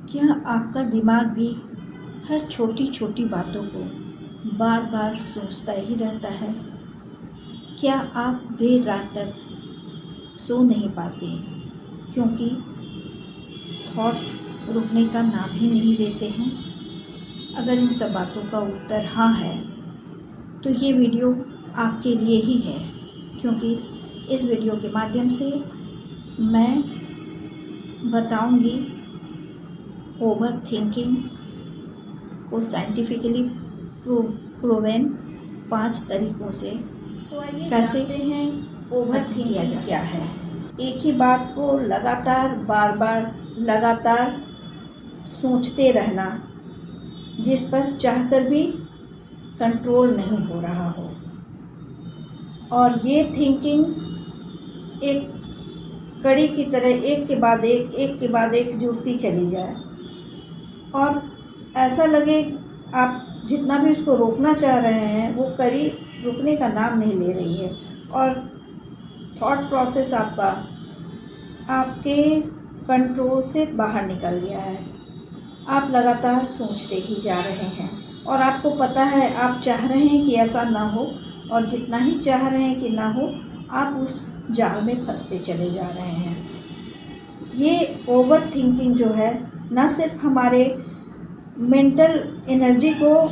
क्या आपका दिमाग भी हर छोटी छोटी बातों को बार बार सोचता ही रहता है? क्या आप देर रात तक सो नहीं पाते क्योंकि थॉट्स रुकने का नाम ही नहीं लेते हैं? अगर इन सब बातों का उत्तर हाँ है तो ये वीडियो आपके लिए ही है, क्योंकि इस वीडियो के माध्यम से मैं बताऊंगी ओवर थिंकिंग को साइंटिफिकली प्रूवन 5 तरीकों से तो आइए कैसे जानते हैं ओवर थिंकिंग क्या है। एक ही बात को लगातार बार बार लगातार सोचते रहना, जिस पर चाहकर भी कंट्रोल नहीं हो रहा हो, और ये थिंकिंग एक कड़ी की तरह एक के बाद एक जुड़ती चली जाए और ऐसा लगे आप जितना भी उसको रोकना चाह रहे हैं वो कड़ी रुकने का नाम नहीं ले रही है और थॉट प्रोसेस आपका आपके कंट्रोल से बाहर निकल गया है। आप लगातार सोचते ही जा रहे हैं और आपको पता है आप चाह रहे हैं कि ऐसा ना हो, और जितना ही चाह रहे हैं कि ना हो आप उस जाल में फंसते चले जा रहे हैं। ये ओवर थिंकिंग जो है ना सिर्फ हमारे मेंटल एनर्जी को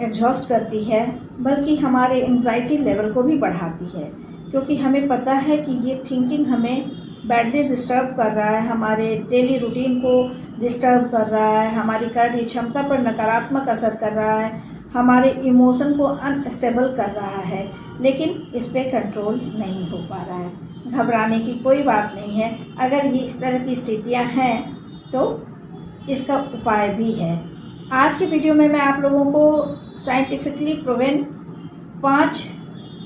एग्जॉस्ट करती है, बल्कि हमारे एंजाइटी लेवल को भी बढ़ाती है, क्योंकि हमें पता है कि ये थिंकिंग हमें बैडली डिस्टर्ब कर रहा है, हमारे डेली रूटीन को डिस्टर्ब कर रहा है, हमारी कार्य क्षमता पर नकारात्मक असर कर रहा है, हमारे इमोशन को अनस्टेबल कर रहा है, लेकिन इस पे कंट्रोल नहीं हो पा रहा है। घबराने की कोई बात नहीं है। अगर ये इस तरह की स्थितियां हैं तो इसका उपाय भी है। आज के वीडियो में मैं आप लोगों को साइंटिफिकली प्रूवन 5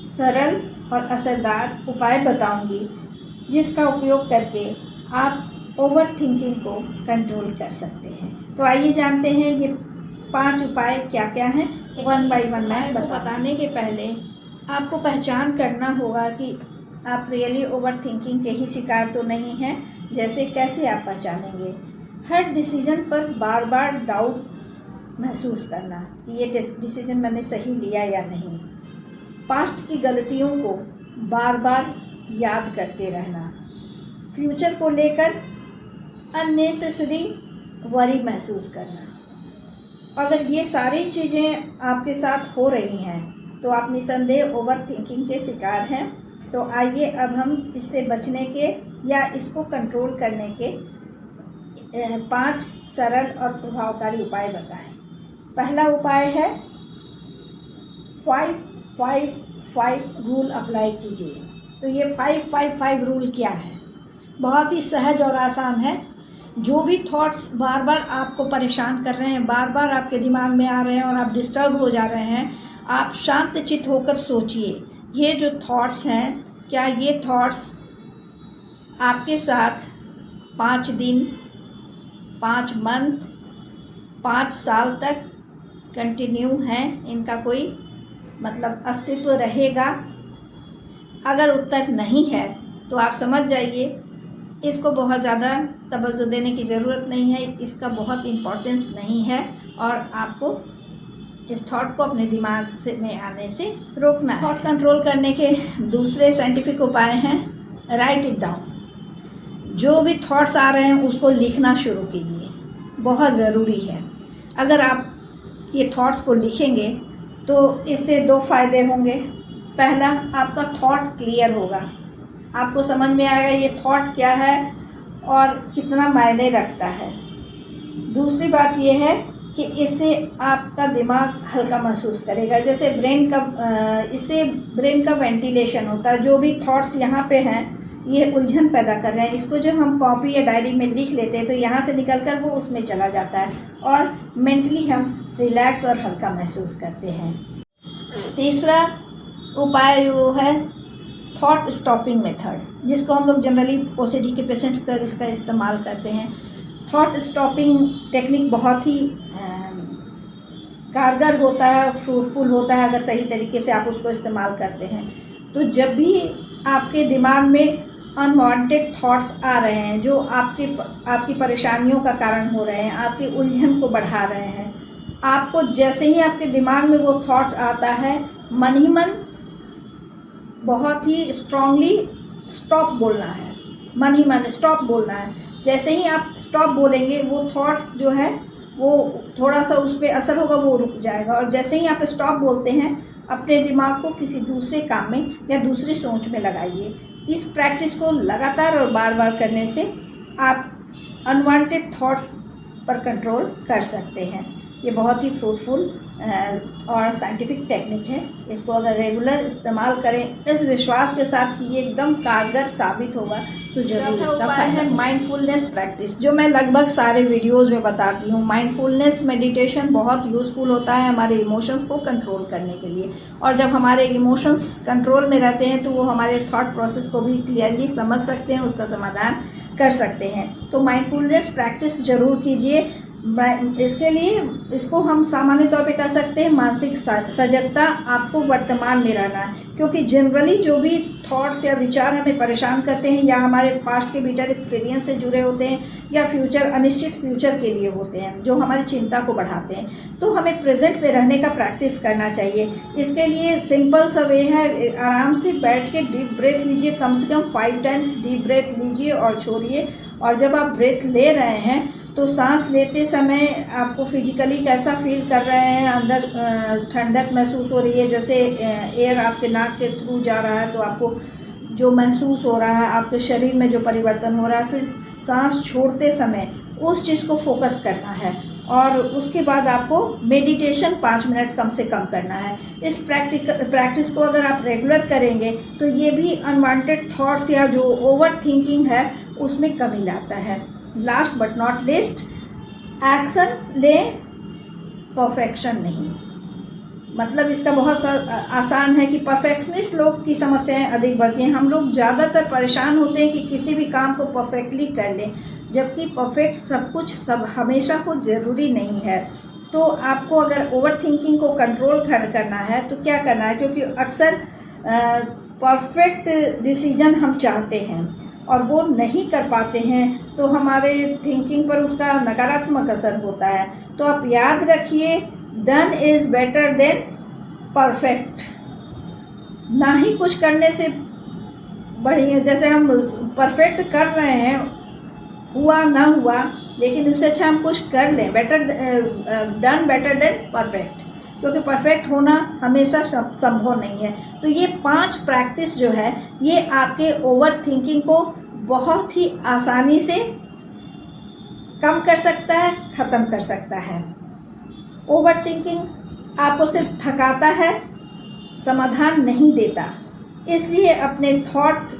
सरल और असरदार उपाय बताऊंगी, जिसका उपयोग करके आप ओवर थिंकिंग को कंट्रोल कर सकते हैं। तो आइए जानते हैं ये 5 उपाय क्या क्या हैं। वन बाय वन मैं बताने के पहले आपको पहचान करना होगा कि आप रियली ओवर थिंकिंग के ही शिकार तो नहीं हैं। जैसे कैसे आप पहचानेंगे? हर डिसीजन पर बार बार डाउट महसूस करना कि ये डिसीजन मैंने सही लिया या नहीं। पास्ट की गलतियों को बार बार याद करते रहना। फ्यूचर को लेकर अननेसेसरी वरी महसूस करना। अगर ये सारी चीज़ें आपके साथ हो रही हैं तो आप निसंदेह ओवर थिंकिंग के शिकार हैं। तो आइए अब हम इससे बचने के या इसको कंट्रोल करने के 5 सरल और प्रभावकारी उपाय बताएं। पहला उपाय है 5-5-5 रूल अप्लाई कीजिए। तो ये 5-5-5 रूल क्या है? बहुत ही सहज और आसान है। जो भी थॉट्स बार बार आपको परेशान कर रहे हैं, बार बार आपके दिमाग में आ रहे हैं और आप डिस्टर्ब हो जा रहे हैं, आप शांत चित्त होकर सोचिए, ये जो थॉट्स हैं, क्या ये थॉट्स आपके साथ 5 दिन, 5 मंथ, 5 साल तक कंटिन्यू हैं? इनका कोई मतलब अस्तित्व रहेगा? अगर उत्तर नहीं है तो आप समझ जाइए इसको बहुत ज़्यादा तवज्जो देने की ज़रूरत नहीं है, इसका बहुत इम्पोर्टेंस नहीं है और आपको इस थॉट को अपने दिमाग से में आने से रोकना है। थॉट कंट्रोल करने के दूसरे साइंटिफिक उपाय हैं राइट इट डाउन। जो भी थॉट्स आ रहे हैं उसको लिखना शुरू कीजिए, बहुत ज़रूरी है। अगर आप ये थॉट्स को लिखेंगे तो इससे 2 फ़ायदे होंगे। पहला, आपका थॉट क्लियर होगा, आपको समझ में आएगा ये थॉट क्या है और कितना मायने रखता है। दूसरी बात ये है कि इससे आपका दिमाग हल्का महसूस करेगा। जैसे इससे ब्रेन का वेंटिलेशन होता है। जो भी थॉट्स यहाँ पे हैं ये उलझन पैदा कर रहे हैं, इसको जब हम कॉपी या डायरी में लिख लेते हैं तो यहाँ से निकलकर वो उसमें चला जाता है और मेंटली हम रिलैक्स और हल्का महसूस करते हैं। तीसरा उपाय वो है थॉट स्टॉपिंग मेथड, जिसको हम लोग जनरली ओसीडी के पेशेंट पर इसका इस्तेमाल करते हैं। थॉट स्टॉपिंग टेक्निक बहुत ही कारगर होता है, फ्रूटफुल होता है अगर सही तरीके से आप उसको इस्तेमाल करते हैं। तो जब भी आपके दिमाग में अनवांटेड थॉट्स आ रहे हैं जो आपकी परेशानियों का कारण हो रहे हैं, आपकी उलझन को बढ़ा रहे हैं, आपको जैसे ही आपके दिमाग में वो थॉट्स आता है, मन ही मन बहुत ही स्ट्रांगली स्टॉप बोलना है। मन ही मन स्टॉप बोलना है। जैसे ही आप स्टॉप बोलेंगे, वो थॉट्स जो है वो थोड़ा सा उस पर असर होगा, वो रुक जाएगा। और जैसे ही आप स्टॉप बोलते हैं, अपने दिमाग को किसी दूसरे काम में या दूसरी सोच में लगाइए। इस प्रैक्टिस को लगातार और बार बार करने से आप अनवांटेड थॉट्स पर कंट्रोल कर सकते हैं। ये बहुत ही फ्रूटफुल और साइंटिफिक टेक्निक है। इसको अगर रेगुलर इस्तेमाल करें इस विश्वास के साथ कि ये एकदम कारगर साबित होगा, तो जरूर इसका फायदा है। माइंडफुलनेस प्रैक्टिस, जो मैं लगभग सारे वीडियोस में बताती हूँ। माइंडफुलनेस मेडिटेशन बहुत यूज़फुल होता है हमारे इमोशंस को कंट्रोल करने के लिए। और जब हमारे इमोशंस कंट्रोल में रहते हैं तो वो हमारे थॉट प्रोसेस को भी क्लियरली समझ सकते हैं, उसका समाधान कर सकते हैं। तो माइंडफुलनेस प्रैक्टिस ज़रूर कीजिए। इसके लिए इसको हम सामान्य तौर पे कह सकते हैं मानसिक सजगता, आपको वर्तमान में रहना है। क्योंकि जनरली जो भी थॉट्स या विचार हमें परेशान करते हैं या हमारे पास्ट के बिटर एक्सपीरियंस से जुड़े होते हैं या फ्यूचर, अनिश्चित फ्यूचर के लिए होते हैं जो हमारी चिंता को बढ़ाते हैं, तो हमें प्रेजेंट में रहने का प्रैक्टिस करना चाहिए। इसके लिए सिंपल सा वे है, आराम से बैठ के डीप ब्रेथ लीजिए। कम से कम 5 टाइम्स डीप ब्रेथ लीजिए और छोड़िए। और जब आप ब्रेथ ले रहे हैं तो सांस लेते समय आपको फिजिकली कैसा फील कर रहे हैं, अंदर ठंडक महसूस हो रही है, जैसे एयर आपके नाक के थ्रू जा रहा है तो आपको जो महसूस हो रहा है, आपके शरीर में जो परिवर्तन हो रहा है। फिर सांस छोड़ते समय उस चीज़ को फोकस करना है और उसके बाद आपको मेडिटेशन 5 मिनट कम से कम करना है। इस प्रैक्टिस को अगर आप रेगुलर करेंगे तो ये भी अनवांटेड थॉट्स या जो ओवर थिंकिंग है उसमें कमी लाता है। Last but not least, action लें, परफेक्शन नहीं। मतलब इसका बहुत आसान है कि परफेक्शनिस्ट लोग की समस्याएं अधिक बढ़ती हैं। हम लोग ज़्यादातर परेशान होते हैं कि किसी भी काम को परफेक्टली कर लें, जबकि परफेक्ट सब हमेशा को ज़रूरी नहीं है। तो आपको अगर ओवर थिंकिंग को कंट्रोल करना है तो क्या करना है, क्योंकि अक्सर परफेक्ट डिसीजन हम चाहते हैं और वो नहीं कर पाते हैं, तो हमारे थिंकिंग पर उसका नकारात्मक असर होता है। तो आप याद रखिए, done is better than perfect. ना ही कुछ करने से बढ़िया, जैसे हम परफेक्ट कर रहे हैं, हुआ ना हुआ, लेकिन उससे अच्छा हम कुछ कर लें। डन बेटर देन परफेक्ट, क्योंकि परफेक्ट होना हमेशा संभव नहीं है। तो ये 5 प्रैक्टिस जो है ये आपके ओवर थिंकिंग को बहुत ही आसानी से कम कर सकता है, ख़त्म कर सकता है। ओवर थिंकिंग आपको सिर्फ थकाता है, समाधान नहीं देता। इसलिए अपने थॉट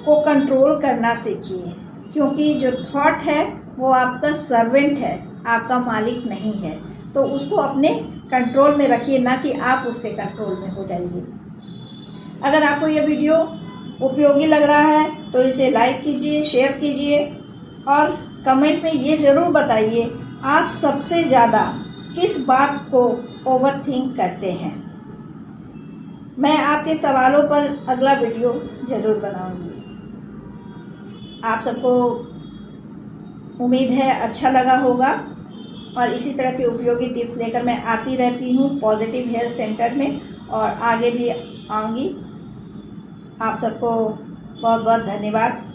को कंट्रोल करना सीखिए, क्योंकि जो थॉट है वो आपका सर्वेंट है, आपका मालिक नहीं है। तो उसको अपने कंट्रोल में रखिए, ना कि आप उसके कंट्रोल में हो जाइए। अगर आपको यह वीडियो उपयोगी लग रहा है तो इसे लाइक कीजिए, शेयर कीजिए और कमेंट में ये ज़रूर बताइए आप सबसे ज़्यादा किस बात को ओवरथिंक करते हैं। मैं आपके सवालों पर अगला वीडियो ज़रूर बनाऊंगी। आप सबको उम्मीद है अच्छा लगा होगा और इसी तरह की उपयोगी टिप्स लेकर मैं आती रहती हूँ पॉजिटिव हेयर सेंटर में, और आगे भी आऊँगी। आप सबको बहुत बहुत धन्यवाद।